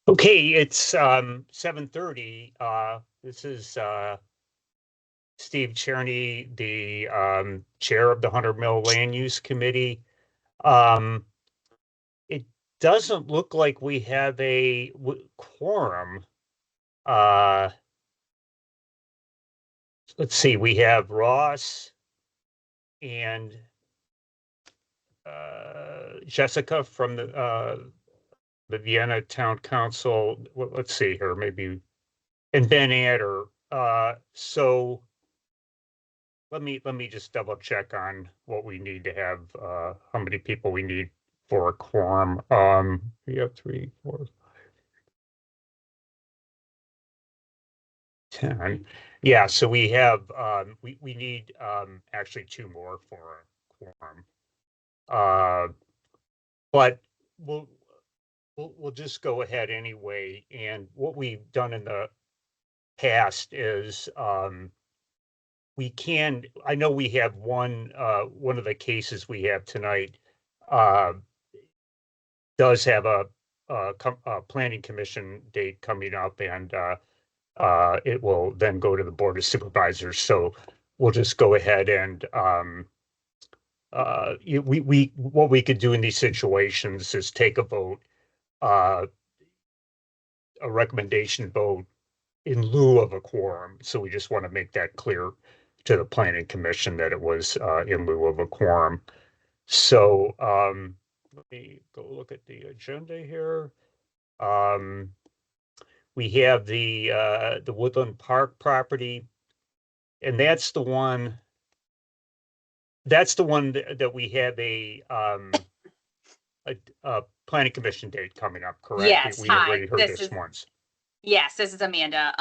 Okay, it's 7:30. This is Steve Cherney, the chair of the Hunter Mill Land Use Committee. Um, it doesn't look like we have a quorum. Uh, let's see, we have Ross and Jessica from the Vienna Town Council. Let's see here, maybe, and Ben Adder. So. Let me just double check on what we need to have, how many people we need for a quorum. We have 3, 4, 10. Yeah, so we have, we need, actually 2 more for a quorum. But we'll, we'll just go ahead anyway. And what we've done in the past is, I know we have one of the cases we have tonight, uh, does have a planning commission date coming up, and it will then go to the Board of Supervisors. So we'll just go ahead and what we could do in these situations is take a vote, uh, a recommendation vote in lieu of a quorum. So we just want to make that clear to the planning commission that it was in lieu of a quorum. So let me go look at the agenda here. We have the Woodland Park property, and that's the one that we have a planning commission date coming up, correct? Yes. We Hi, already heard this once. Yes, this is Amanda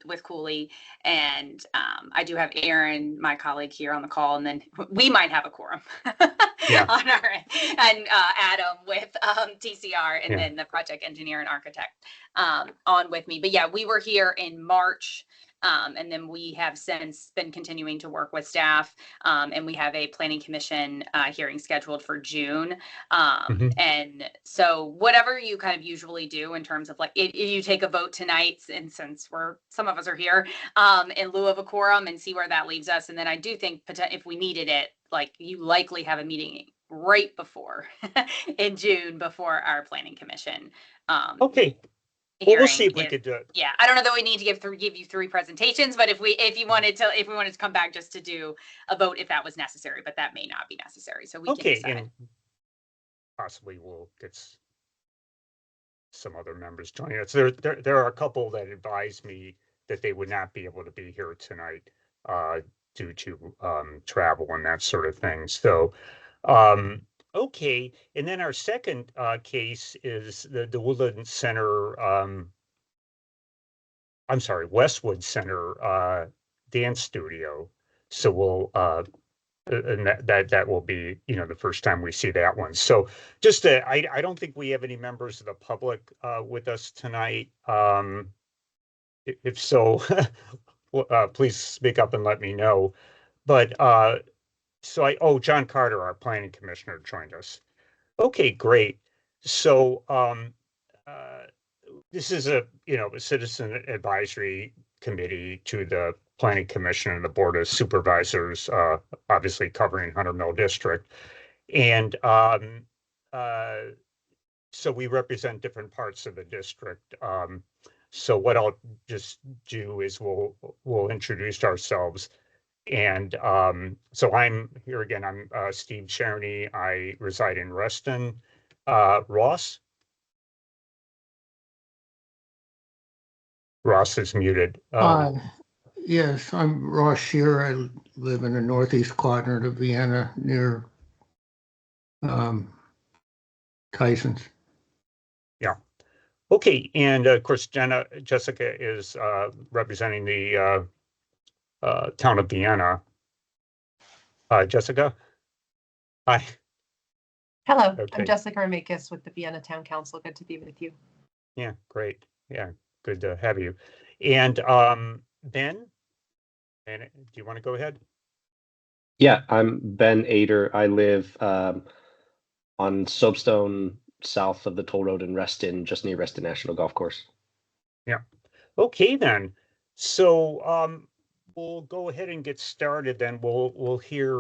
with Cooley, and I do have Aaron, my colleague, here on the call, and then we might have a quorum Yeah. on our end, and Adam with TCR, and Yeah. then the project engineer and architect on with me. But yeah, we were here in March. And then we have since been continuing to work with staff, and we have a planning commission hearing scheduled for June. And so whatever you kind of usually do in terms of like, if you take a vote tonight, and since some of us are here, in lieu of a quorum, and see where that leaves us. And then I do think if we needed it, like, you likely have a meeting right before in June before our planning commission. Okay. Well, we'll see if we could do it. Yeah, I don't know that we need to give you 3 presentations, but if we wanted to come back just to do a vote, if that was necessary, but that may not be necessary. So we can decide. And possibly we'll get some other members joining us. There are a couple that advised me that they would not be able to be here tonight due to travel and that sort of thing. So okay, and then our second case is the Woodland Center, I'm sorry, Westwood Center dance studio. So we'll and that will be, the first time we see that one. So just I don't think we have any members of the public with us tonight. If so, please speak up and let me know. But John Carter, our planning commissioner, joined us. Okay, great. So this is a citizen advisory committee to the planning commission and the board of supervisors, obviously covering Hunter Mill District. And so we represent different parts of the district. So what I'll just do is we'll introduce ourselves. And so I'm here again. I'm Steve Cherney. I reside in Reston. Ross? Ross is muted. Yes, I'm Ross Shearer. I live in the northeast quadrant of Vienna near Tyson's. Yeah. Okay. And of course, Jessica is representing the town of Vienna. Jessica? Hi. Hello, Okay. I'm Jessica Ramikis with the Vienna Town Council. Good to be with you. Yeah, great. Yeah, good to have you. And Ben, do you want to go ahead? Yeah, I'm Ben Ader. I live on Soapstone south of the toll road in Reston, just near Reston National Golf Course. Okay, then. So, we'll go ahead and get started then. We'll hear,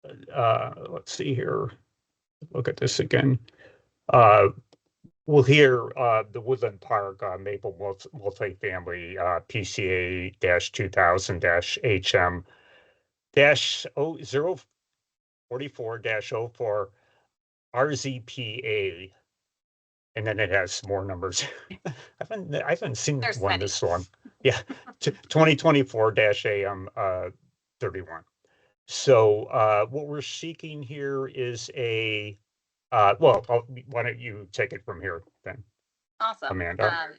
let's see here. Look at this again. We'll hear, the Woodland Park, Maple multifamily, PCA-2000-HM -044-04 RZPA. And then it has more numbers. I haven't seen There's one many. this long. Yeah, 2024-AM 31. So, what we're seeking here is a, well, why don't you take it from here then? Awesome. Amanda.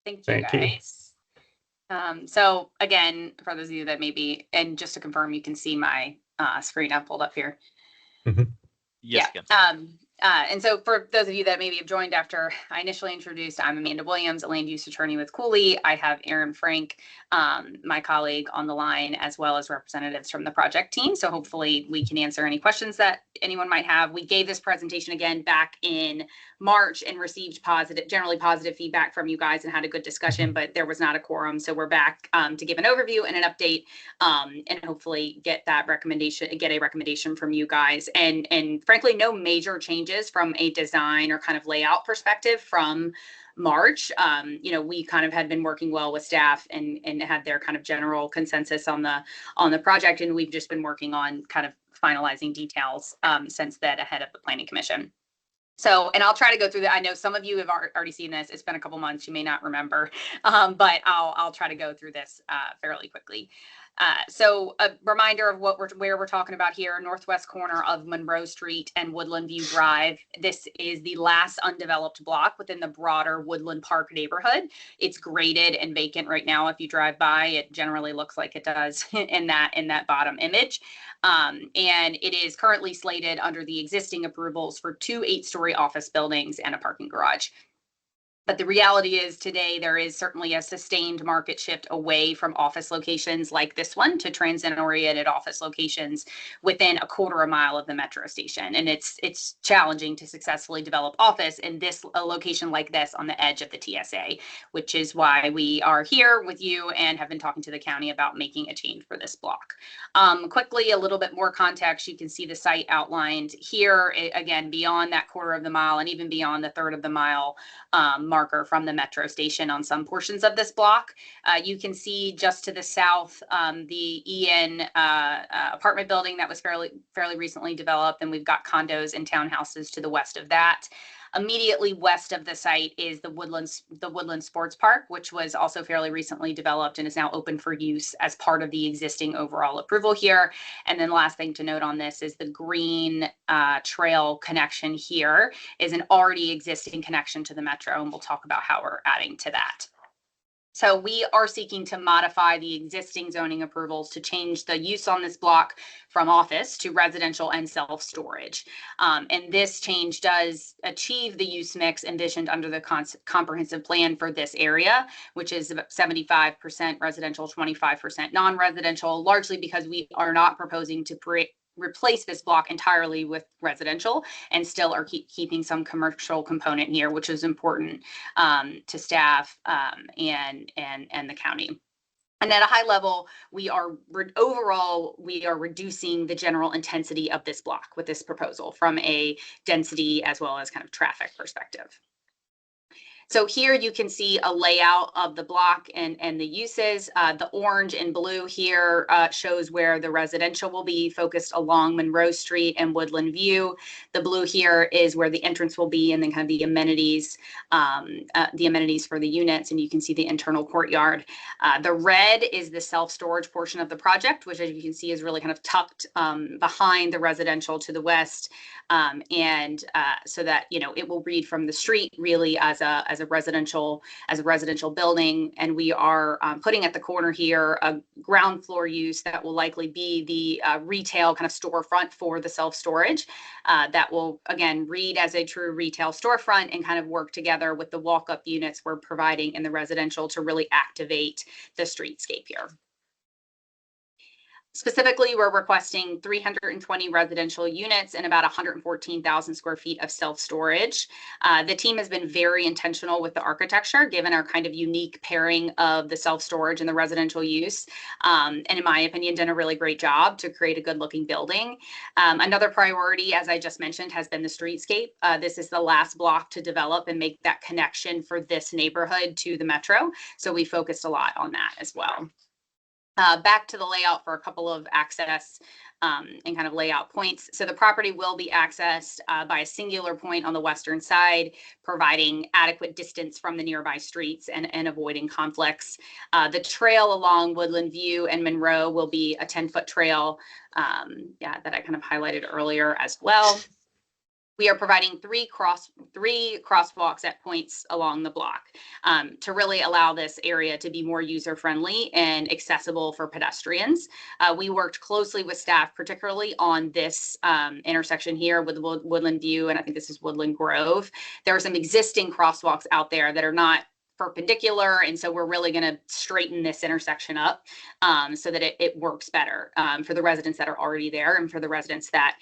Thank you, Thank you. guys. So again, for those of you that maybe, and just to confirm, you can see my screen I've pulled up here. Yes, Yeah. again. And so for those of you that maybe have joined after I initially introduced, I'm Amanda Williams, a land use attorney with Cooley. I have Aaron Frank, my colleague, on the line, as well as representatives from the project team. So hopefully we can answer any questions that anyone might have. We gave this presentation again back in March and received generally positive feedback from you guys and had a good discussion, but there was not a quorum. So we're back to give an overview and an update, and hopefully get a recommendation from you guys. And frankly, no major changes from a design or kind of layout perspective from March. We kind of had been working well with staff and had their kind of general consensus on the project, and we've just been working on kind of finalizing details since then ahead of the Planning Commission. So, and I'll try to go through that. I know some of you have already seen this. It's been a couple months. You may not remember, but I'll try to go through this fairly quickly. So a reminder of where we're talking about here: northwest corner of Monroe Street and Woodland View Drive. This is the last undeveloped block within the broader Woodland Park neighborhood. It's graded and vacant right now. If you drive by, it generally looks like it does in that bottom image. And it is currently slated under the existing approvals for 2 8-story office buildings and a parking garage. But the reality is today there is certainly a sustained market shift away from office locations like this one to transit-oriented office locations within a quarter of a mile of the metro station. And it's challenging to successfully develop office in a location like this on the edge of the TSA, which is why we are here with you and have been talking to the county about making a change for this block. Quickly, a little bit more context. You can see the site outlined here, again, beyond that quarter of the mile and even beyond the third of the mile marker from the metro station on some portions of this block. You can see just to the south the EN apartment building that was fairly recently developed, and we've got condos and townhouses to the west of that. Immediately west of the site is the Woodland Sports Park, which was also fairly recently developed and is now open for use as part of the existing overall approval here. And then last thing to note on this is the green trail connection here is an already existing connection to the metro, and we'll talk about how we're adding to that. So we are seeking to modify the existing zoning approvals to change the use on this block from office to residential and self-storage. And this change does achieve the use mix envisioned under the comprehensive plan for this area, which is about 75% residential, 25% non-residential, largely because we are not proposing to replace this block entirely with residential and still are keeping some commercial component here, which is important to staff and the county. And at a high level, overall we are reducing the general intensity of this block with this proposal from a density as well as kind of traffic perspective. So here you can see a layout of the block and the uses. The orange and blue here shows where the residential will be focused along Monroe Street and Woodland View. The blue here is where the entrance will be, and then kind of the amenities for the units, and you can see the internal courtyard. The red is the self-storage portion of the project, which, as you can see, is really kind of tucked behind the residential to the west, so that it will read from the street really as a residential building. And we are putting at the corner here a ground floor use that will likely be the retail kind of storefront for the self-storage that will again read as a true retail storefront and kind of work together with the walk-up units we're providing in the residential to really activate the streetscape here. Specifically, we're requesting 320 residential units and about 114,000 square feet of self-storage. The team has been very intentional with the architecture, given our kind of unique pairing of the self-storage and the residential use. And in my opinion, done a really great job to create a good-looking building. Another priority, as I just mentioned, has been the streetscape. This is the last block to develop and make that connection for this neighborhood to the metro. So we focused a lot on that as well. Back to the layout for a couple of access and kind of layout points. So the property will be accessed by a singular point on the western side, providing adequate distance from the nearby streets and avoiding conflicts. The trail along Woodland View and Monroe will be a 10-foot trail that I kind of highlighted earlier as well. We are providing three crosswalks at points along the block to really allow this area to be more user-friendly and accessible for pedestrians. We worked closely with staff, particularly on this intersection here with Woodland View, and I think this is Woodland Grove. There are some existing crosswalks out there that are not perpendicular, and so we're really going to straighten this intersection up so that it works better for the residents that are already there and for the residents that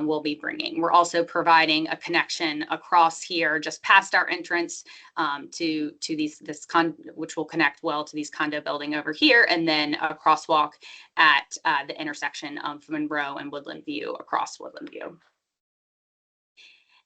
we'll be bringing. We're also providing a connection across here just past our entrance to which will connect well to these condo building over here, and then a crosswalk at the intersection of Monroe and Woodland View across Woodland View.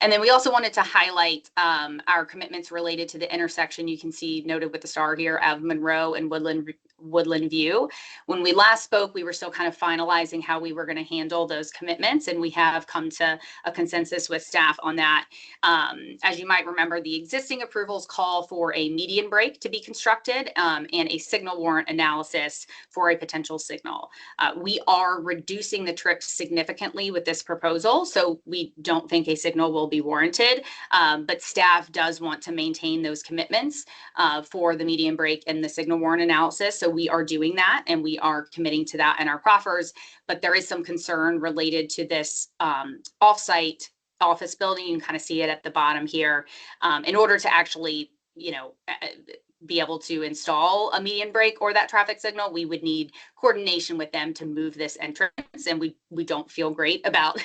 And then we also wanted to highlight our commitments related to the intersection. You can see noted with the star here of Monroe and Woodland View. When we last spoke, we were still kind of finalizing how we were going to handle those commitments, and we have come to a consensus with staff on that. As you might remember, the existing approvals call for a median break to be constructed and a signal warrant analysis for a potential signal. We are reducing the trips significantly with this proposal, so we don't think a signal will be warranted, but staff does want to maintain those commitments for the median break and the signal warrant analysis. So we are doing that, and we are committing to that in our proffers, but there is some concern related to this offsite office building. You can kind of see it at the bottom here. In order to actually, be able to install a median break or that traffic signal, we would need coordination with them to move this entrance, and we don't feel great about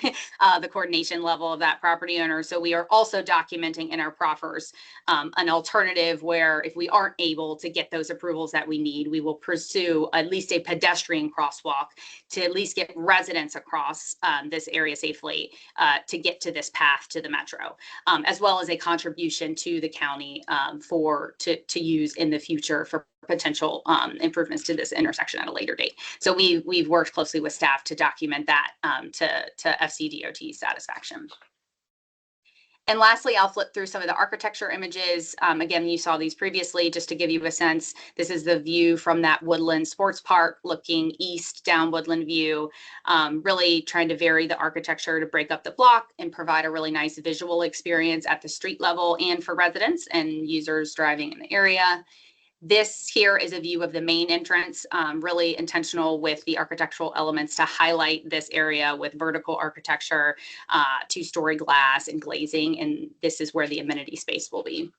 the coordination level of that property owner. So we are also documenting in our proffers an alternative where if we aren't able to get those approvals that we need, we will pursue at least a pedestrian crosswalk to at least get residents across this area safely to get to this path to the metro, as well as a contribution to the county to use in the future for potential improvements to this intersection at a later date. So we've worked closely with staff to document that to FCDOT satisfaction. And lastly, I'll flip through some of the architecture images. Again, you saw these previously, just to give you a sense. This is the view from that Woodland Sports Park looking east down Woodland View, really trying to vary the architecture to break up the block and provide a really nice visual experience at the street level and for residents and users driving in the area. This here is a view of the main entrance, really intentional with the architectural elements to highlight this area with vertical architecture, two-story glass and glazing, and this is where the amenity space will be.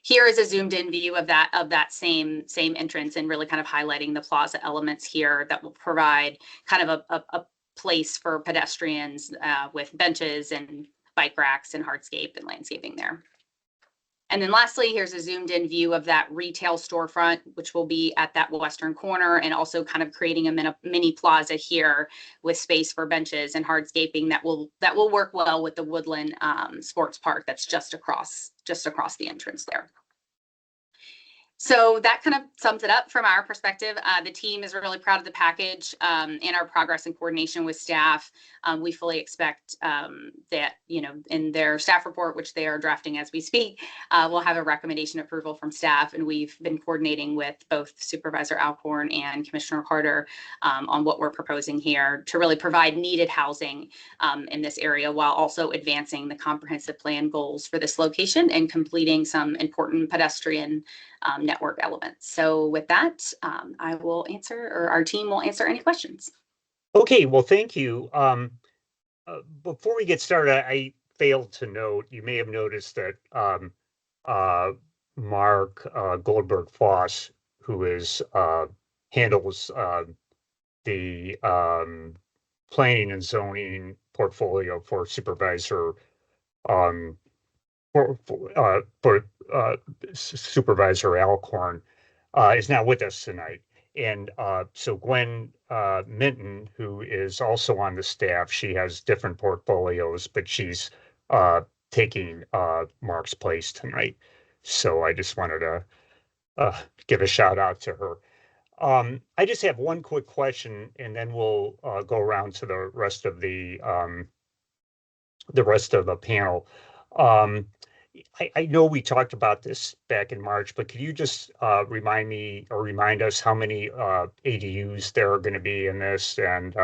Here is a zoomed in view of that same entrance, and really kind of highlighting the plaza elements here that will provide kind of a place for pedestrians with benches and bike racks and hardscape and landscaping there. And then lastly, here's a zoomed in view of that retail storefront, which will be at that western corner, and also kind of creating a mini plaza here with space for benches and hardscaping that will work well with the Woodland Sports Park that's just across the entrance there. So that kind of sums it up from our perspective. The team is really proud of the package and our progress and coordination with staff. We fully expect that, in their staff report, which they are drafting as we speak, we'll have a recommendation approval from staff. And we've been coordinating with both Supervisor Alcorn and Commissioner Carter on what we're proposing here to really provide needed housing in this area while also advancing the comprehensive plan goals for this location and completing some important pedestrian network elements. So with that, I will answer, or our team will answer any questions. Okay, well, thank you. Before we get started, I failed to note, you may have noticed that Mark Goldberg Foss, who is handles the planning and zoning portfolio for Supervisor Supervisor Alcorn is not with us tonight. And so Gwen Minton, who is also on the staff, she has different portfolios, but she's taking Mark's place tonight. So I just wanted to give a shout out to her. I just have one quick question, and then we'll go around to the rest of the panel. I know we talked about this back in March, but could you just remind me or remind us how many ADUs there are going to be in this, and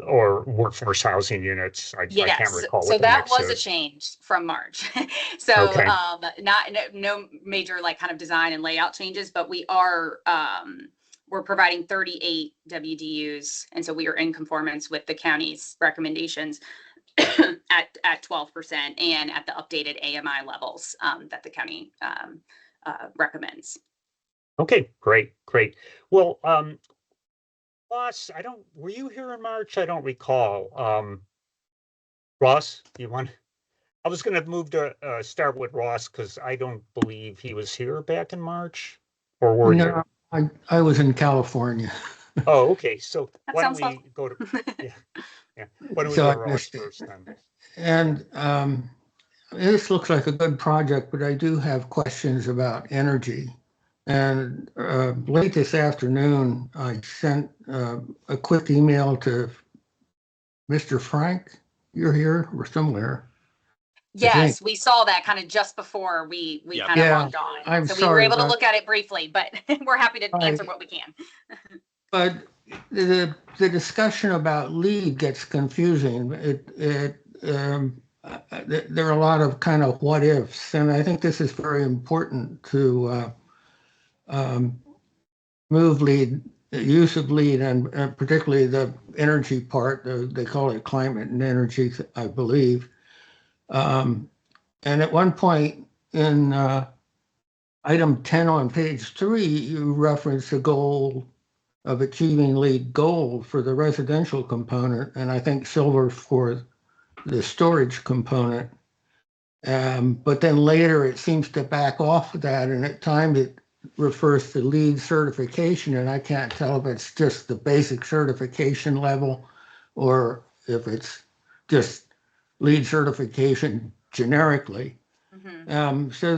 or workforce housing units? I can't Yes, recall so what the that mix was a is. change from March. So Okay. no major like kind of design and layout changes, but we are we're providing 38 WDUs, and so we are in conformance with the county's recommendations at 12% and at the updated AMI levels that the county recommends. Okay, great. Well, Ross, were you here in March? I don't recall. Ross, I was going to move to start with Ross because I don't believe he was here back in March, or were you? No, I was in California, Oh, okay. So That why don't sounds we go to, yeah. Why don't we so go I to Ross missed it. first then? And this looks like a good project, but I do have questions about energy. And late this afternoon, I sent a quick email to Mr. Frank. You're here or somewhere. I think. Yes, we saw that kind of just before we Yeah. kind of Yeah, logged on. I'm So we were sorry able to about- look at it briefly, but we're happy to Right. answer what we can. But the discussion about lead gets confusing. There are a lot of kind of what ifs, and I think this is very important to move lead, use of lead, and particularly the energy part. They call it climate and energy, I believe. And at one point in item 10 on page 3, you reference a goal of achieving lead goal for the residential component, and I think silver for the storage component. But then later it seems to back off of that, and at times it refers to lead certification, and I can't tell if it's just the basic certification level or if it's just lead certification generically. Mhm. So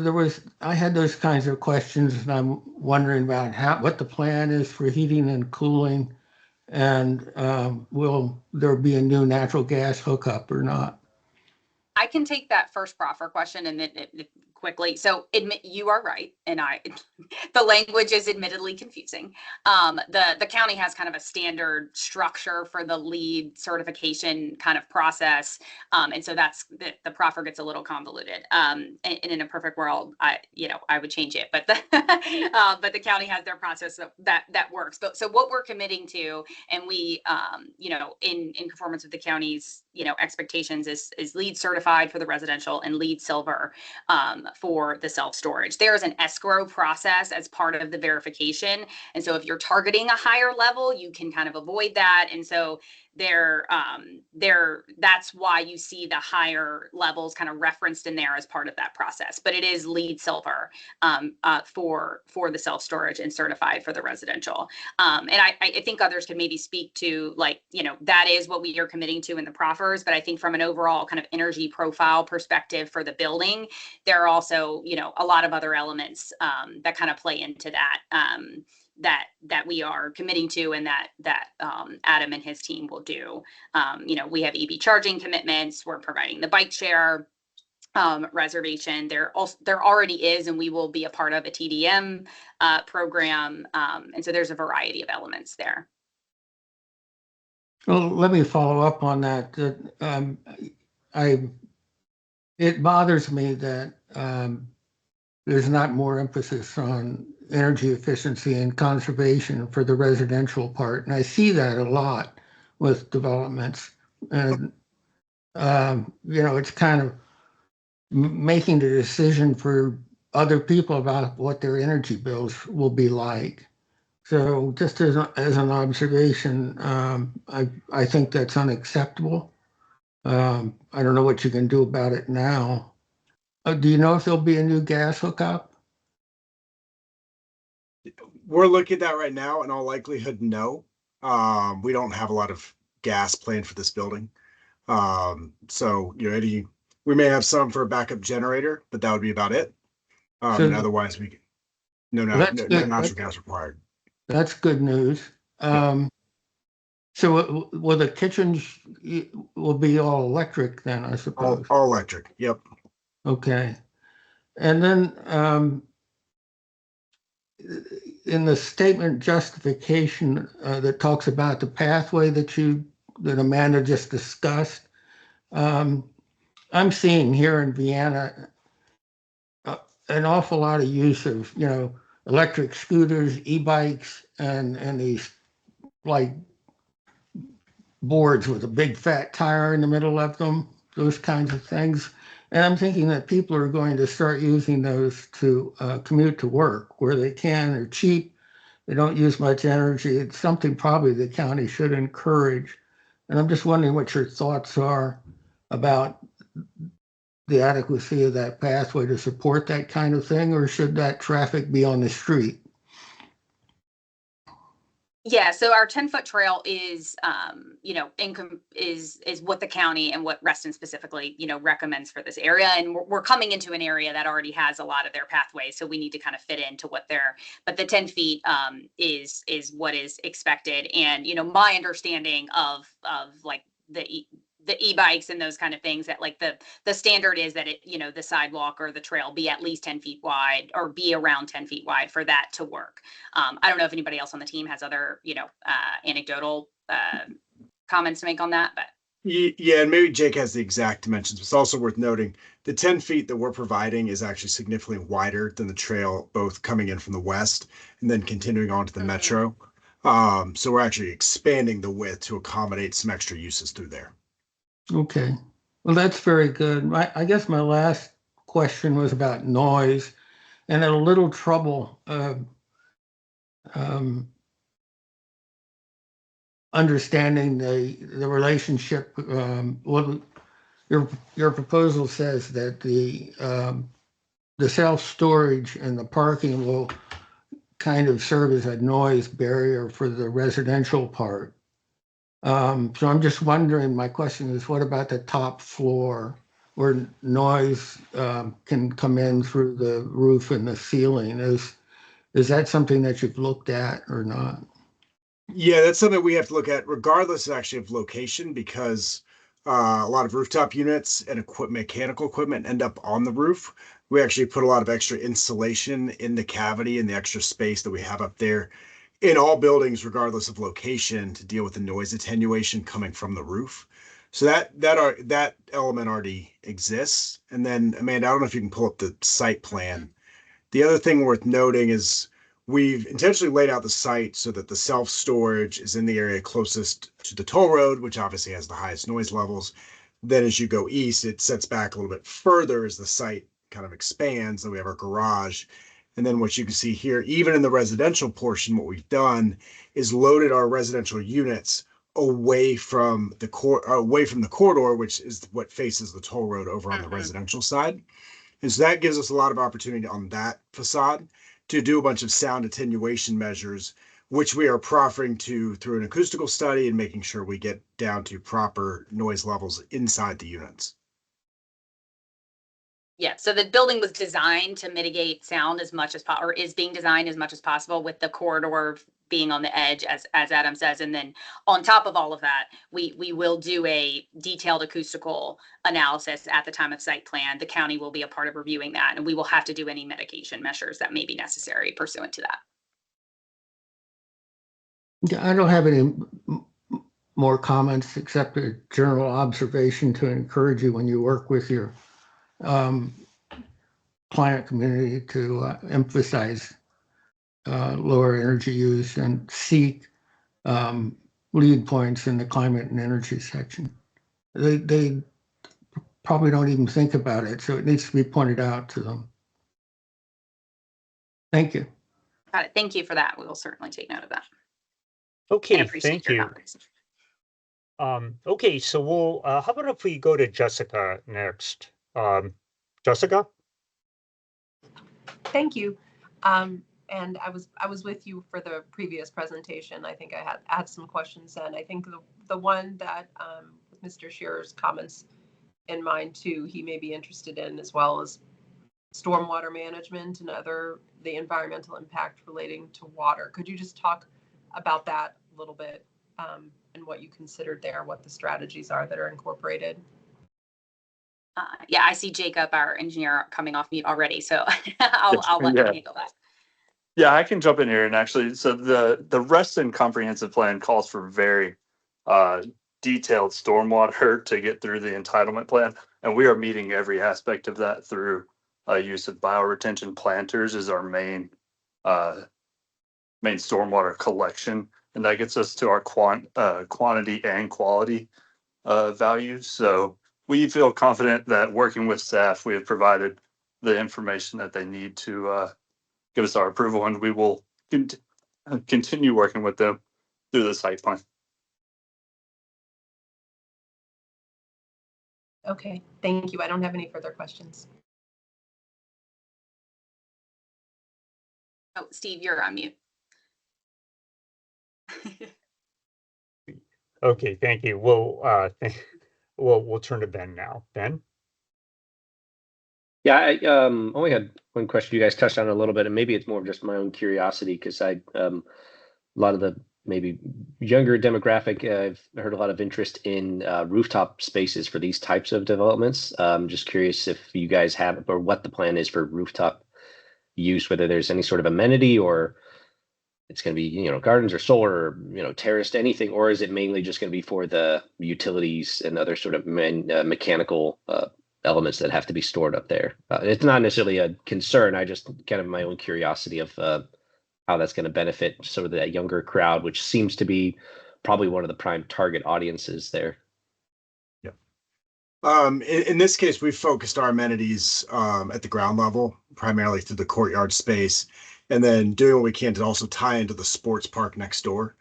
I had those kinds of questions, and I'm wondering about what the plan is for heating and cooling, and will there be a new natural gas hookup or not? I can take that first proffer question and then quickly. So you are right, and the language is admittedly confusing. The county has kind of a standard structure for the lead certification kind of process, and so that's the proffer gets a little convoluted. And in a perfect world, I would change it, but the county has their process that works. But so what we're committing to, and we in conformance with the county's expectations is lead certified for the residential and lead silver for the self-storage. There is an escrow process as part of the verification. And so if you're targeting a higher level, you can kind of avoid that. And so that's why you see the higher levels kind of referenced in there as part of that process. But it is lead silver for the self-storage and certified for the residential. And I think others could maybe speak to that is what we are committing to in the proffers. But I think from an overall kind of energy profile perspective for the building, there are also a lot of other elements that kind of play into that. That we are committing to, and that Adam and his team will do. We have EV charging commitments. We're providing the bike share reservation. There already is, and we will be a part of a TDM program. And so there's a variety of elements there. Well, let me follow up on that. It bothers me that there's not more emphasis on energy efficiency and conservation for the residential part. And I see that a lot with developments. And, it's kind of making the decision for other people about what their energy bills will be like. So just as an observation, I think that's unacceptable. I don't know what you can do about it now. Do you know if there'll be a new gas hookup? We're looking at that right now. In all likelihood, no. We don't have a lot of gas planned for this building. So we may have some for a backup generator, but that would be about it. So- And otherwise no That's good. natural gas required. That's good news. So will the kitchens will be all electric then, I suppose? All electric. Yep. Okay. And then in the statement justification that talks about the pathway that Amanda just discussed, I'm seeing here in Vienna an awful lot of use of, electric scooters, e-bikes, and these like boards with a big fat tire in the middle of them, those kinds of things. And I'm thinking that people are going to start using those to commute to work where they can. They're cheap. They don't use much energy. It's something probably the county should encourage. And I'm just wondering what your thoughts are about the adequacy of that pathway to support that kind of thing, or should that traffic be on the street? Yeah, so our 10-foot trail is, is what the county and what Reston specifically, recommends for this area. And we're coming into an area that already has a lot of their pathways, so we need to kind of fit into what but the 10 feet is what is expected. And, my understanding of like the e-bikes and those kind of things, that like the standard is that it, the sidewalk or the trail be at least 10 feet wide or be around 10 feet wide for that to work. I don't know if anybody else on the team has other, anecdotal comments to make on that, but. Yeah, and maybe Jake has the exact dimensions. It's also worth noting the 10 feet that we're providing is actually significantly wider than the trail, both coming in from the west and then continuing on to the metro. So we're actually expanding the width to accommodate some extra uses through there. Okay, well, that's very good. I guess my last question was about noise, and a little trouble understanding the relationship. Well, your proposal says that the self-storage and the parking will kind of serve as a noise barrier for the residential part. So I'm just wondering, my question is, what about the top floor where noise can come in through the roof and the ceiling? Is that something that you've looked at or not? Yeah, that's something we have to look at regardless actually of location, because a lot of rooftop units and mechanical equipment end up on the roof. We actually put a lot of extra insulation in the cavity and the extra space that we have up there in all buildings, regardless of location, to deal with the noise attenuation coming from the roof. So that element already exists. And then, Amanda, I don't know if you can pull up the site plan. The other thing worth noting is we've intentionally laid out the site so that the self-storage is in the area closest to the toll road, which obviously has the highest noise levels. Then as you go east, it sets back a little bit further as the site kind of expands. Then we have our garage. And then what you can see here, even in the residential portion, what we've done is loaded our residential units away from the corridor, which is what faces the toll road over on the residential side. And so that gives us a lot of opportunity on that facade to do a bunch of sound attenuation measures, which we are proffering through an acoustical study and making sure we get down to proper noise levels inside the units. Yeah, so the building was designed to mitigate sound as much as possible, or is being designed as much as possible, with the corridor being on the edge, as Adam says. And then on top of all of that, we will do a detailed acoustical analysis at the time of site plan. The county will be a part of reviewing that, and we will have to do any mitigation measures that may be necessary pursuant to that. I don't have any more comments except a general observation to encourage you when you work with your client community to emphasize lower energy use and seek lead points in the climate and energy section. They probably don't even think about it, so it needs to be pointed out to them. Thank you. Got it. Thank you for that. We will certainly take note of that. Okay, And appreciate thank your you. comments. Okay, so we'll, how about if we go to Jessica next? Jessica? Thank you. And I was with you for the previous presentation. I think I had some questions then. I think the one that with Mr. Shearer's comments in mind too, he may be interested in, as well as stormwater management and the environmental impact relating to water. Could you just talk about that a little bit, and what you considered there, what the strategies are that are incorporated? Yeah, I see Jacob, our engineer, coming off mute already, so I'll let him handle that. Yeah, I can jump in here and actually, so the Reston comprehensive plan calls for very detailed stormwater to get through the entitlement plan, and we are meeting every aspect of that through use of bioretention planters is our main stormwater collection, and that gets us to our quantity and quality values. So we feel confident that working with staff, we have provided the information that they need to give us our approval, and we will continue working with them through the site plan. Okay, thank you. I don't have any further questions. Oh, Steve, you're on mute. Okay, thank you. We'll turn to Ben now. Ben? Yeah, I only had one question. You guys touched on it a little bit, and maybe it's more of just my own curiosity because a lot of the maybe younger demographic, I've heard a lot of interest in rooftop spaces for these types of developments. Just curious if you guys have, or what the plan is for rooftop use, whether there's any sort of amenity, or it's going to be, gardens or solar, or, terraced, anything, or is it mainly just going to be for the utilities and other sort of mechanical elements that have to be stored up there? It's not necessarily a concern. I just kind of my own curiosity of how that's going to benefit sort of that younger crowd, which seems to be probably one of the prime target audiences there. In this case, we've focused our amenities at the ground level, primarily through the courtyard space, and then doing what we can to also tie into the sports park next door.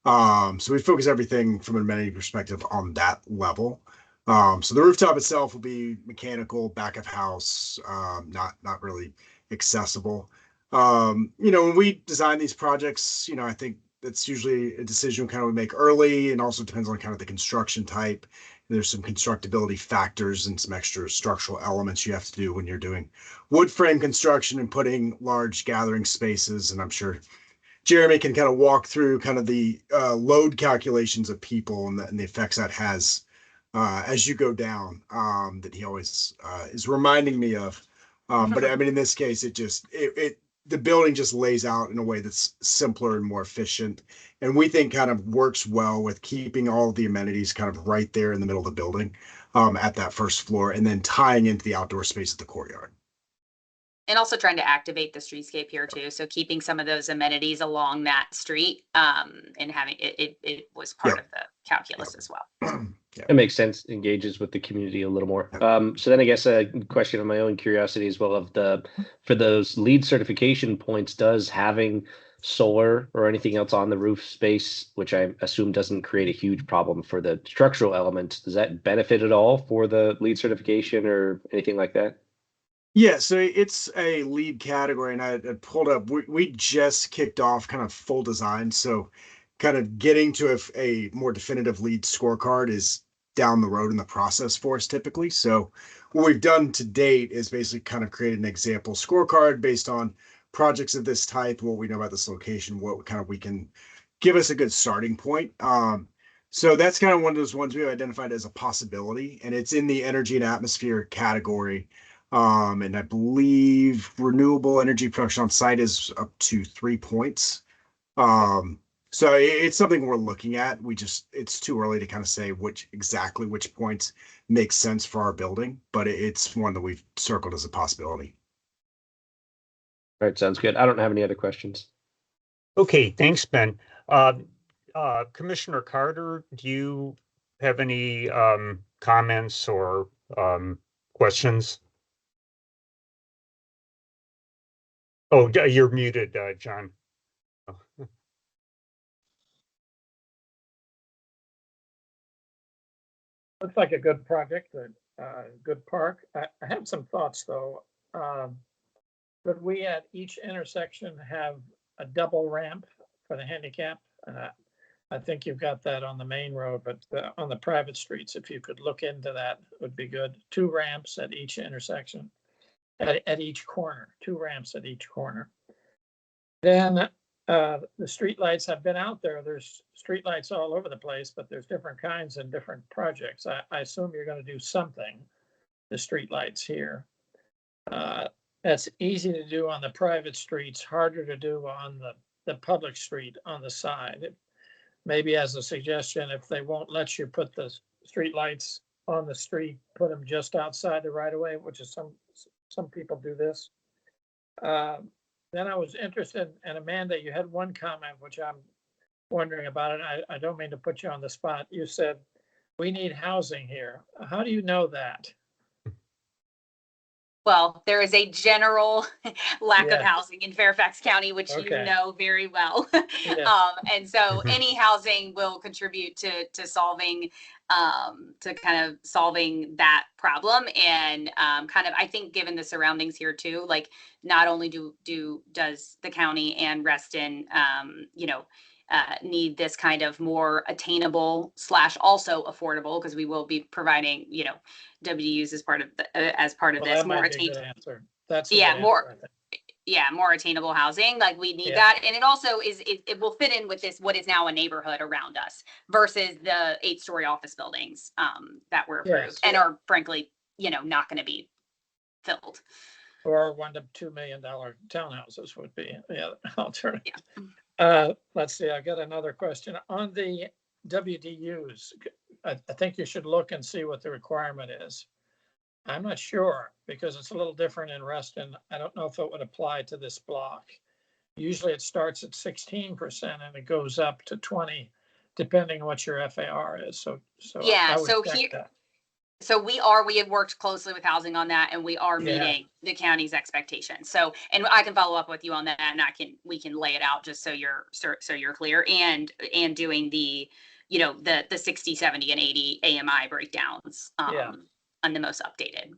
So we focus everything from an amenity perspective on that level. So the rooftop itself will be mechanical, back of house, not really accessible. When we design these projects, I think that's usually a decision kind of we make early, and also depends on kind of the construction type. There's some constructability factors and some extra structural elements you have to do when you're doing wood frame construction and putting large gathering spaces. And I'm sure Jeremy can kind of walk through kind of the load calculations of people and the effects that has as you go down, that he always is reminding me of. But I mean, in this case, the building just lays out in a way that's simpler and more efficient, and we think kind of works well with keeping all the amenities kind of right there in the middle of the building, at that first floor, and then tying into the outdoor space at the courtyard. And also trying to activate the streetscape here too. So keeping some of those amenities along that street, and having it was part of the calculus as well. It makes sense, engages with the community a little more. So then I guess a question of my own curiosity as well for those LEED certification points, does having solar or anything else on the roof space, which I assume doesn't create a huge problem for the structural elements, does that benefit at all for the LEED certification or anything like that? Yeah, so it's a LEED category, and I pulled up. We just kicked off kind of full design, so kind of getting to a more definitive LEED scorecard is down the road in the process for us typically. So what we've done to date is basically kind of create an example scorecard based on projects of this type, what we know about this location, what kind of we can give us a good starting point. So that's kind of one of those ones we've identified as a possibility, and it's in the energy and atmosphere category. And I believe renewable energy production on site is up to 3 points. So it's something we're looking at. It's too early to kind of say which points make sense for our building, but it's one that we've circled as a possibility. All right, sounds good. I don't have any other questions. Okay, thanks, Ben. Commissioner Carter, do you have any comments or questions? Oh, you're muted, John. Looks like a good project, good park. I have some thoughts though. Could we at each intersection have a double ramp for the handicap? I think you've got that on the main road, but on the private streets, if you could look into that, would be good. 2 ramps at each intersection, at each corner, 2 ramps at each corner. Then the streetlights have been out there. There's streetlights all over the place, but there's different kinds and different projects. I assume you're going to do something, the streetlights here. That's easy to do on the private streets, harder to do on the public street on the side. Maybe as a suggestion, if they won't let you put the streetlights on the street, put them just outside the right of way, which is some people do this. Then I was interested, and Amanda, you had one comment, which I'm wondering about it. I don't mean to put you on the spot. You said, we need housing here. How do you know that? Well, there is a general lack of Yeah. housing in Fairfax County, which you Okay. know very well. Yeah. And so any housing will contribute to solving, to kind of solving that problem. And kind of, I think given the surroundings here too, like not only does the county and Reston, need this kind of more attainable / also affordable, because we will be providing, WDUs as part of Well, this that more might be a good attainable. answer. That's a Yeah, good more- answer, I think. Yeah, more attainable housing. Like we need Yeah. that. And it also it will fit in with what is now a neighborhood around us versus the 8-story office buildings that were approved Yes. and are frankly, not going to be filled. Or $1 to $2 million townhouses would be the other alternative. Yeah. Let's see, I got another question. On the WDUs, I think you should look and see what the requirement is. I'm not sure because it's a little different in Reston. I don't know if it would apply to this block. Usually it starts at 16% and it goes up to 20, depending on what your FAR is. So Yeah, I would so check here- that. So we have worked closely with housing on that, and we are Yeah. meeting the county's expectations. So, and I can follow up with you on that, and we can lay it out just so you're clear, and doing the, the 60, 70, and 80 AMI breakdowns Yeah. on the most updated.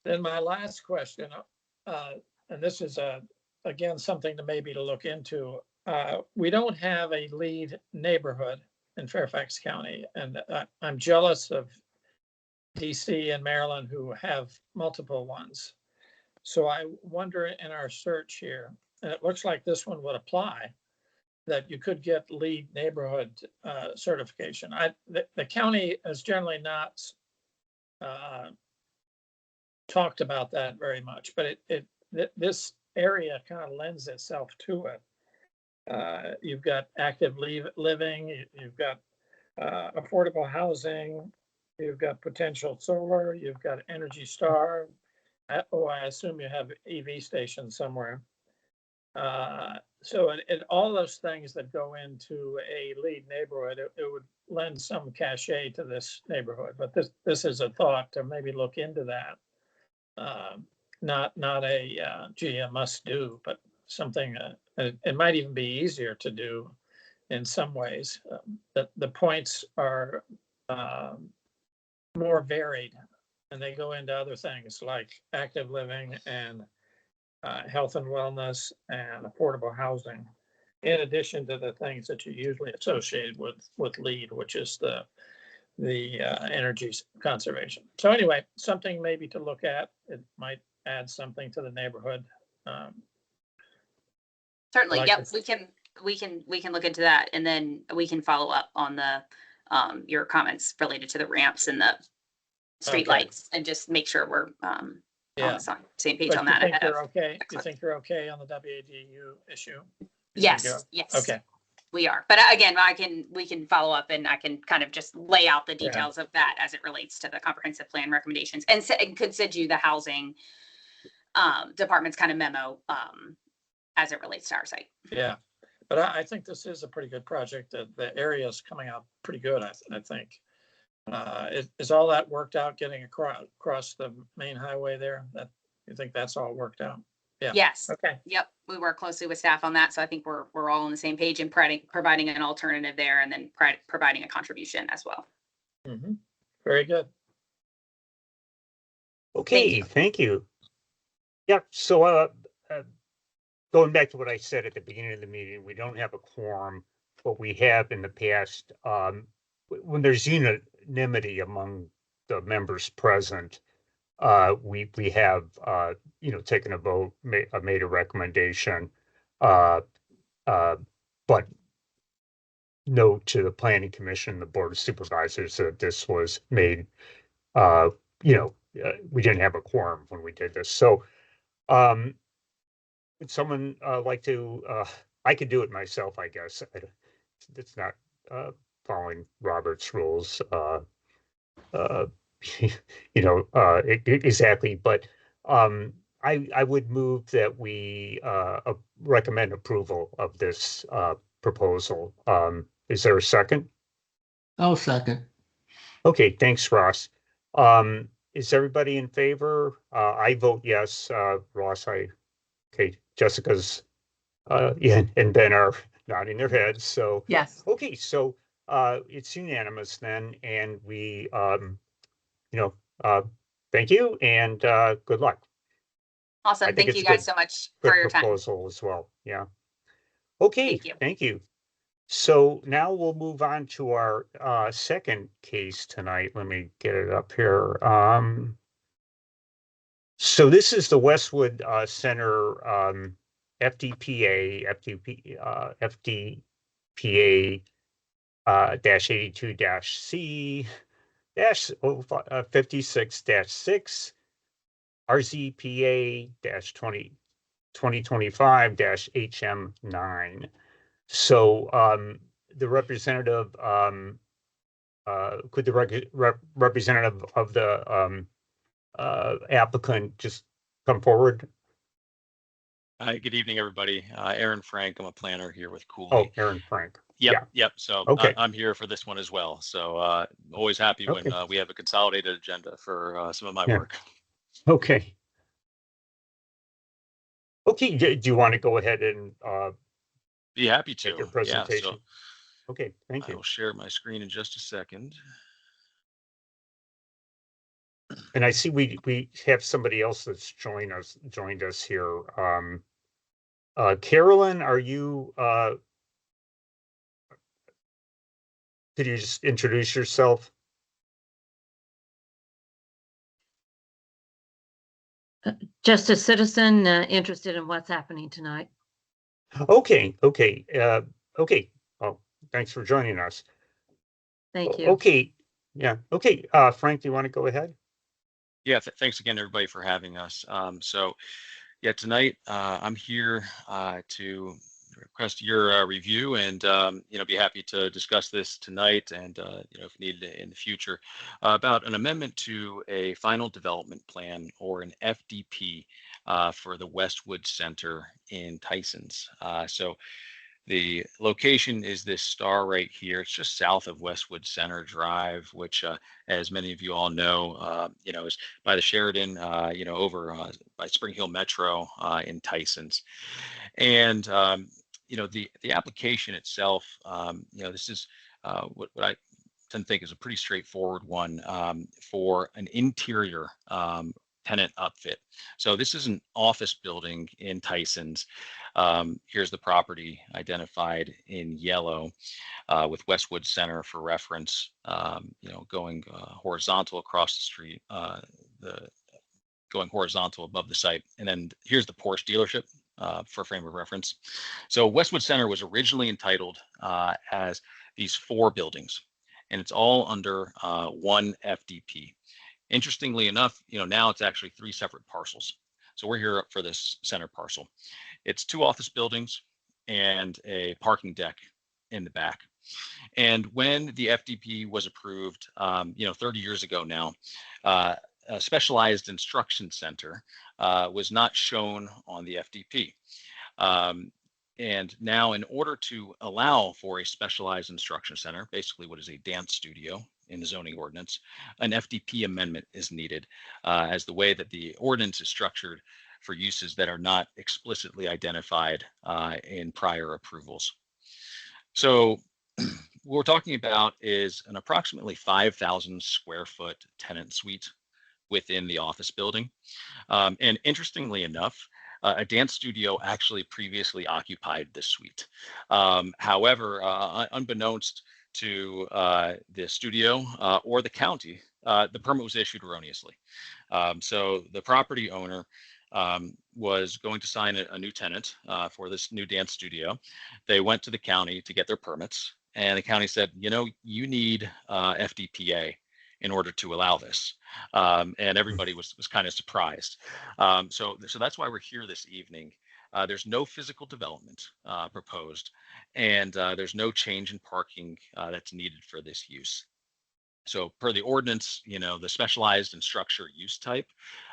Then my last question, and this is again, something to maybe to look into. We don't have a lead neighborhood in Fairfax County, and I'm jealous of DC and Maryland who have multiple ones. So I wonder in our search here, and it looks like this one would apply, that you could get lead neighborhood certification. The county has generally not talked about that very much, but this area kind of lends itself to it. You've got active living, you've got affordable housing, you've got potential solar, you've got Energy Star. I assume you have EV stations somewhere. So all those things that go into a lead neighborhood, it would lend some cachet to this neighborhood. But this is a thought to maybe look into that. Not a gee, a must do, but something it might even be easier to do in some ways. The points are more varied, and they go into other things like active living and health and wellness and affordable housing, in addition to the things that you usually associate with LEED, which is the energy conservation. So anyway, something maybe to look at. It might add something to the neighborhood. Certainly, like yep, this. we can look into that, and then we can follow up on the your comments related to the ramps and the streetlights, and just make sure we're on Yeah. the same page But on you that. think ahead of you're okay? You next think you're okay on the WADU issue? You think Yes, you're- yes. Okay, We are, but again, we can follow up, and I can kind of just lay out the Yeah. details of that as it relates to the comprehensive plan recommendations, and could send you the housing department's kind of memo as it relates to our site. yeah. But I think this is a pretty good project. The area is coming out pretty good, I think. Is all that worked out getting across the main highway there? That you think that's all worked out? Yeah. Yes. Okay. Yep, we work closely with staff on that, so I think we're all on the same page, and providing an alternative there, and then providing a contribution as well. Mhm. Very good. Okay, thank you. Yeah, so going back to what I said at the beginning of the meeting, we don't have a quorum, but we have in the past, when there's unanimity among the members present, we have taken a vote, made a recommendation, but note to the planning commission, the board of supervisors, that this was made, we didn't have a quorum when we did this. So would someone like to, I could do it myself, I guess. It's not following Robert's rules, exactly, but I would move that we recommend approval of this proposal. Is there a second? I'll second. Okay, thanks, Ross. Is everybody in favor? I vote yes. Ross, okay, Jessica's, and Ben are nodding their heads, so. Yes. Okay, so it's unanimous then, and we, thank you and good luck. I Awesome. think Thank it's you guys good- so much Good for your time. proposal as well, yeah. Okay, Thank you. thank you. So now we'll move on to our second case tonight. Let me get it up here. So this is the Westwood Center FDPA dash 82 dash C dash 56 dash 6 RZPA dash 2025 dash HM9. So the representative, could the representative of the applicant just come forward? Hi, good evening, everybody. Aaron Frank, I'm a planner here with Cooley. Oh, Aaron Frank. Yep. So Okay. I'm here for this one as well. So always happy when Okay. we have a consolidated agenda for some of my Yeah. work. Okay. Okay, do you want to go ahead and Be happy make to. your Yeah, presentation? so Okay, thank I you. will share my screen in just a second. And I see we have somebody else that's joined us here. Carolyn, are you could you just introduce yourself? Just a citizen interested in what's happening tonight. Okay. Okay. Oh, thanks for joining us. Thank you. Okay. Yeah. Okay. Frank, do you want to go ahead? Yeah, thanks again, everybody, for having us. So yeah, tonight I'm here to request your review and be happy to discuss this tonight and if needed in the future about an amendment to a final development plan or an FDP for the Westwood Center in Tysons. So the location is this star right here. It's just south of Westwood Center Drive, which, as many of you all know, is by the Sheridan, over by Spring Hill Metro in Tysons. And the application itself, this is what I tend to think is a pretty straightforward one for an interior tenant upfit. So this is an office building in Tysons. Here's the property identified in yellow with Westwood Center for reference, going horizontal across the street, going horizontal above the site. And then here's the Porsche dealership for frame of reference. So Westwood Center was originally entitled as these 4 buildings, and it's all under one FDP. Interestingly enough, now it's actually 3 separate parcels. So we're here for this center parcel. It's 2 office buildings and a parking deck in the back. And when the FDP was approved, 30 years ago now, a specialized instruction center was not shown on the FDP. And now, in order to allow for a specialized instruction center, basically what is a dance studio in the zoning ordinance, an FDP amendment is needed, as the way that the ordinance is structured for uses that are not explicitly identified in prior approvals. So what we're talking about is an approximately 5,000 square foot tenant suite within the office building. And interestingly enough, a dance studio actually previously occupied this suite. However, unbeknownst to the studio or the county, the permit was issued erroneously. So the property owner was going to sign a new tenant for this new dance studio. They went to the county to get their permits, and the county said, you know, you need FDPA in order to allow this. And everybody was kind of surprised. So that's why we're here this evening. There's no physical development proposed, and there's no change in parking that's needed for this use. So per the ordinance, you know, the specialized and structure use type,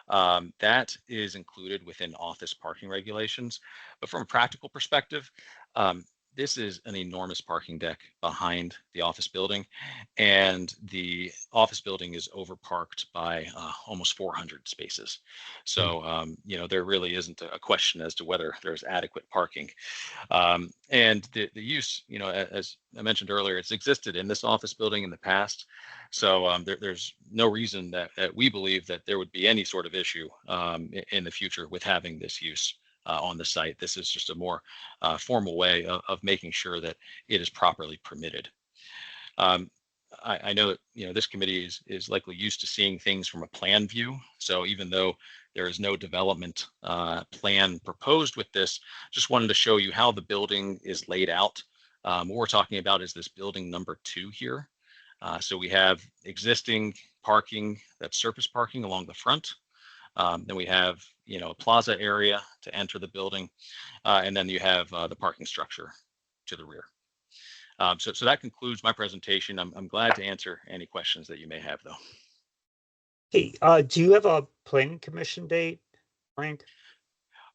that is included within office parking regulations. But from a practical perspective, this is an enormous parking deck behind the office building, and the office building is overparked by almost 400 spaces. So, you know, there really isn't a question as to whether there's adequate parking. And the use, you know, as I mentioned earlier, it's existed in this office building in the past. So there's no reason that we believe that there would be any sort of issue in the future with having this use on the site. This is just a more formal way of making sure that it is properly permitted. I know that, you know, this committee is likely used to seeing things from a plan view. So even though there is no development plan proposed with this, just wanted to show you how the building is laid out. What we're talking about is this building number 2 here. So we have existing parking, that's surface parking along the front. Then we have, you know, a plaza area to enter the building, and then you have the parking structure to the rear. So that concludes my presentation. I'm glad to answer any questions that you may have, though. Hey, do you have a planning commission date, Frank?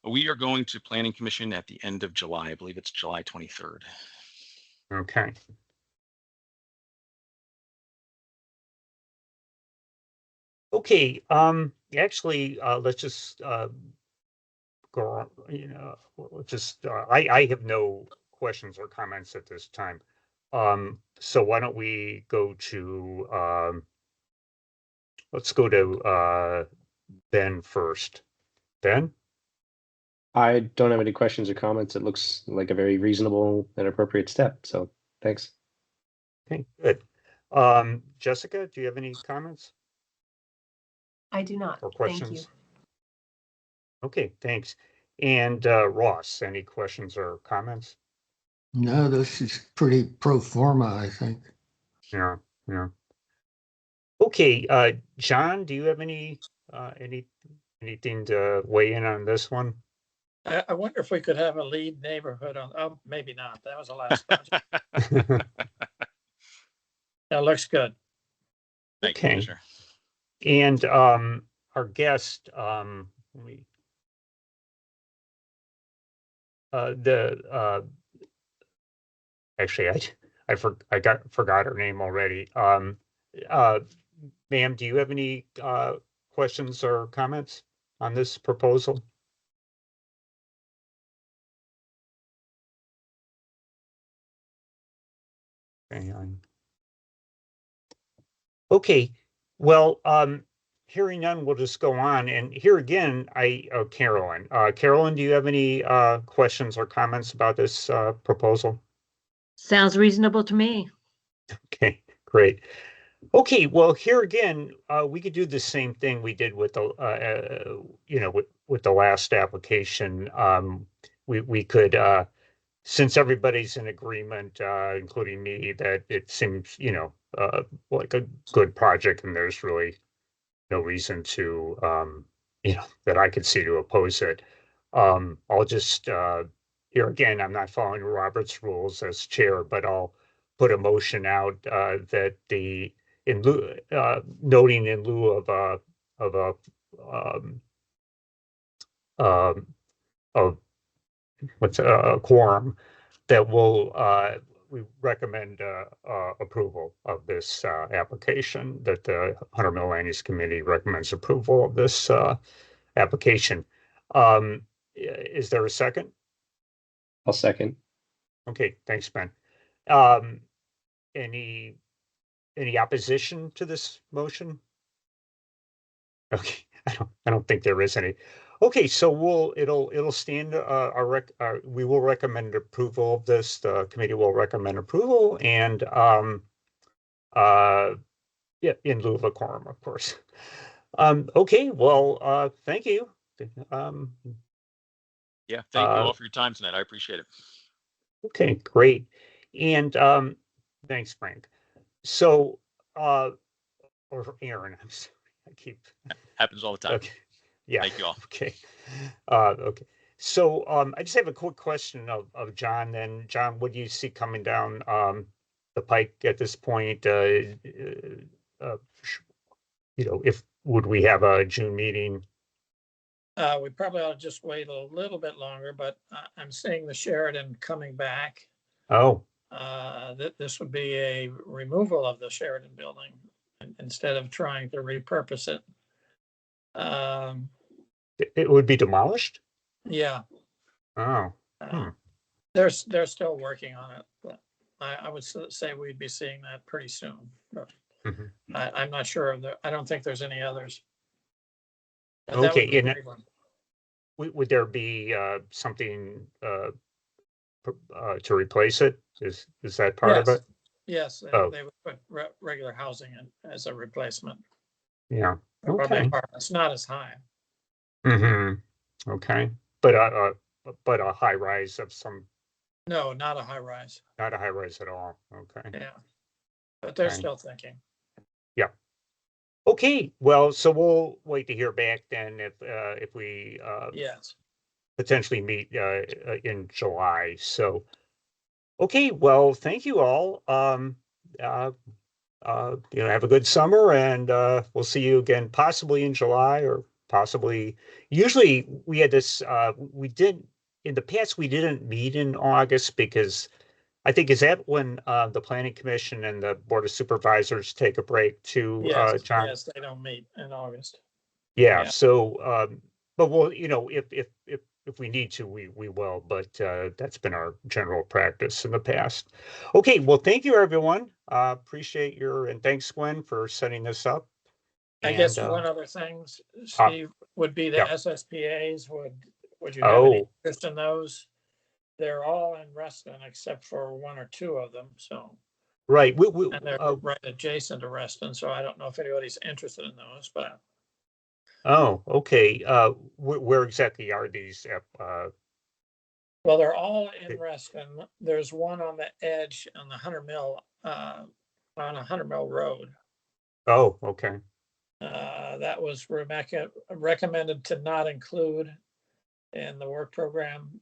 We are going to Planning Commission at the end of July. I believe it's July 23rd. Okay. Okay, actually, let's just go on, you know, let's just, I have no questions or comments at this time. So why don't we go to, let's go to Ben first. Ben? I don't have any questions or comments. It looks like a very reasonable and appropriate step. So thanks. Okay, good. Jessica, do you have any comments I do not. or Thank you. questions? Okay, thanks. And Ross, any questions or comments? No, this is pretty pro forma, I think. Yeah, yeah. Okay, John, do you have anything to weigh in on this one? I wonder if we could have a lead neighborhood on, oh, maybe not. That was the last project. That looks good. Thank you, Okay. Commissioner. And our guest, actually I forgot her name already. Ma'am, do you have any questions or comments on this proposal? Hang on. Okay, well, hearing none, we'll just go on. And here again, Carolyn. Carolyn, do you have any questions or comments about this proposal? Sounds reasonable to me. Okay, great. Okay, well, here again, we could do the same thing we did with the, you know, with the last application. We could, since everybody's in agreement, including me, that it seems, you know, like a good project, and there's really no reason to, you know, that I could see to oppose it. I'll just, here again, I'm not following Robert's rules as chair, but I'll put a motion out that in lieu, noting in lieu of a quorum, that we recommend approval of this application, that the Hunter Mill Land Use Committee recommends approval of this application. Is there a second? I'll second. Okay, thanks, Ben. any opposition to this motion? Okay, I don't think there is any. Okay, so it'll stand, we will recommend approval of this. The committee will recommend approval and, yeah, in lieu of a quorum, of course. Okay, well, thank you. Yeah, thank you all for your time tonight. I appreciate it. Okay, great. And, thanks, Frank. So, or Aaron, I'm sorry, I keep. Happens all the time. Okay, yeah. Thank you all. Okay. Okay. So, I just have a quick question of John then. John, what do you see coming down, the pike at this point? You know, would we have a June meeting? We probably ought to just wait a little bit longer, but I'm seeing the Sheridan coming back. Oh, This would be a removal of the Sheridan building instead of trying to repurpose it. it would be demolished? Yeah, Oh, they're still working on it. But I would say we'd be seeing that pretty soon. But mhm. I'm not sure of I don't think there's any others. But that Okay, would be and a big one. would there be something to replace it? Is that part of Yes. it? Yes, Oh. they would put regular housing in as a replacement. Yeah. Probably Okay. apartments, not as high. Mm-hmm. Okay. But a high rise of some, No, not a high rise. not a high rise at all. Okay. Yeah. But they're Okay. still thinking. Okay. Well, so we'll wait to hear back then if we Yes. potentially meet in July. So, okay. Well, thank you all. You know, have a good summer and we'll see you again possibly in July or possibly, usually we had this, in the past, we didn't meet in August because I think, is that when the Planning Commission and the Board of Supervisors take a break too, Yes, John? yes, they don't meet in August. Yeah, Yeah. so, but we'll, you know, if we need to, we will, but that's been our general practice in the past. Okay, well, thank you, everyone. Appreciate and thanks, Gwen, for setting this up. I guess And, one other thing, Steve, would be the yeah. SSPAs. Would you have any Oh, interest in those? They're all in Reston except for one or two of them, so, right, and they're right adjacent to Reston, so I don't know if anybody's interested in those, but oh, okay, where exactly are these? well, they're all in It- Reston. There's one on the edge on the 100 Mill, on 100 Mill Road. Oh, okay, That was recommended to not include in the work program.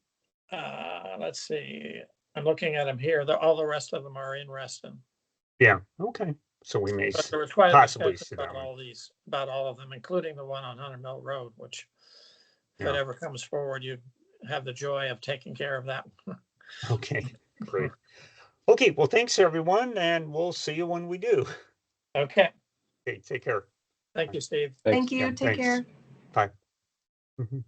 Let's see, I'm looking at them here. All the rest of them are in Reston. yeah, okay, so we may, But there was quite a possibly discussion sit about down. about all of them, including the one on 100 Mill Road, which if it Yeah. ever comes forward, you'd have the joy of taking care of that. Okay, great. Okay, well, thanks, everyone, and we'll see you when we do. Okay, Okay, take care. thank you, Steve. Thank Yeah, you. Take thanks. care. Bye. Mhm.